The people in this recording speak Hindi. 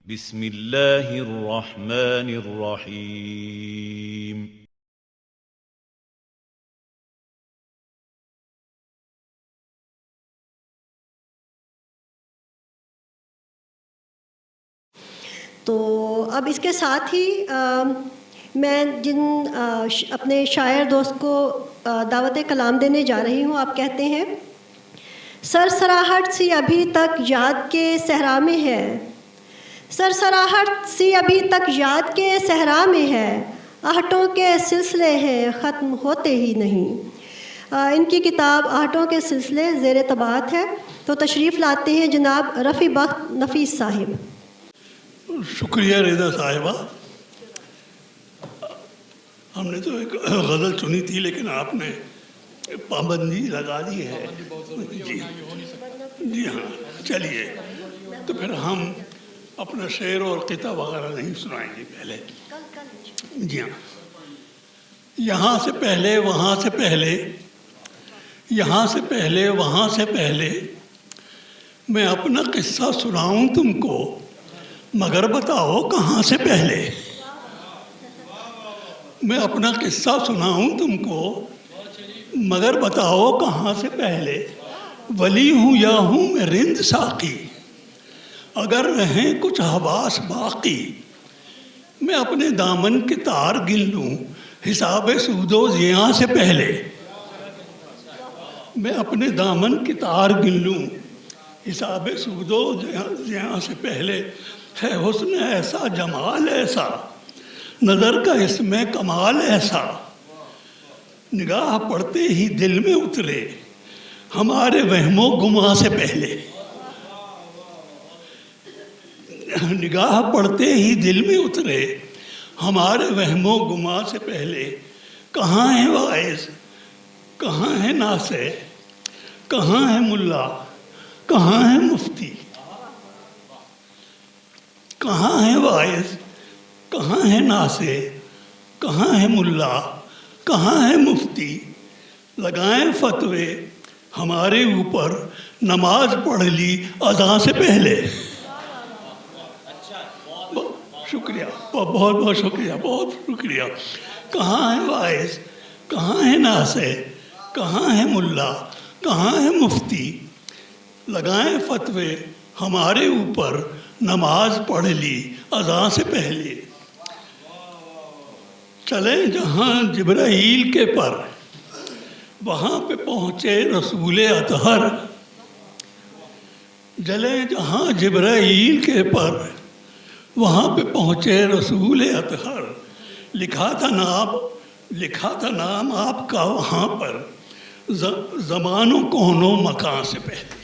बिस्मिल्लाहिर्रहमानिर्रहीम। तो अब इसके साथ ही मैं अपने शायर दोस्त को दावत कलाम देने जा रही हूँ। आप कहते हैं, सरसराहट सी अभी तक याद के सहरा में है, सरसराहट सी अभी तक याद के सहरा में है, आहटों के सिलसिले हैं ख़त्म होते ही नहीं। इनकी किताब आहटों के सिलसिले ज़ेर तबाअत है। तो तशरीफ़ लाते हैं जनाब रफ़ी बख्त नफ़ीस साहिब। शुक्रिया रिदा साहिबा। हमने तो एक गज़ल चुनी थी लेकिन आपने पाबंदी लगा दी है। जी हाँ, चलिए तो फिर हम अपना शेर और किताब वगैरह नहीं सुनाएंगे पहले। जी हाँ, यहाँ से पहले वहाँ से पहले, यहाँ से पहले वहाँ से पहले, मैं अपना किस्सा सुनाऊं तुमको मगर बताओ कहाँ से पहले। मैं अपना किस्सा सुनाऊं तुमको मगर बताओ कहाँ से पहले। वली हूँ या हूँ मैं रिंद साकी, अगर रहें कुछ हवास बाकी, मैं अपने दामन के तार गिन लूँ हिसाब सूदो ज़ियां से पहले। मैं अपने दामन के तार गिन लूँ हिसाब सूदो ज़ियां से पहले। है हुस्न ऐसा जमाल ऐसा, नज़र का इसमें कमाल ऐसा, निगाह पड़ते ही दिल में उतरे हमारे वहमो गुमा से पहले। निगाह पड़ते ही दिल में उतरे हमारे वहमो गुमा से पहले। कहाँ है वाइस, कहाँ है नासे, कहाँ है मुल्ला, कहाँ है मुफ्ती। कहाँ है वाइस, कहाँ है नासे, कहाँ है मुल्ला, कहाँ है मुफ्ती। लगाएं फतवे हमारे ऊपर नमाज पढ़ ली अज़ान से पहले। शुक्रिया, बहुत बहुत शुक्रिया, बहुत शुक्रिया। कहाँ है वाइस, कहाँ है नासे, कहाँ है मुल्ला, कहाँ है मुफ्ती। लगाएं फतवे हमारे ऊपर नमाज पढ़ ली अज़ान से पहले। चलें जहाँ जिब्राईल के पर, वहाँ पे पहुँचे रसूल अतहर। जलें जहाँ जिब्राईल के पर, वहाँ पे पहुँचे रसूल अतहर। लिखा था नाम आपका वहाँ पर, ज़मानों कौनों मकान से पहले।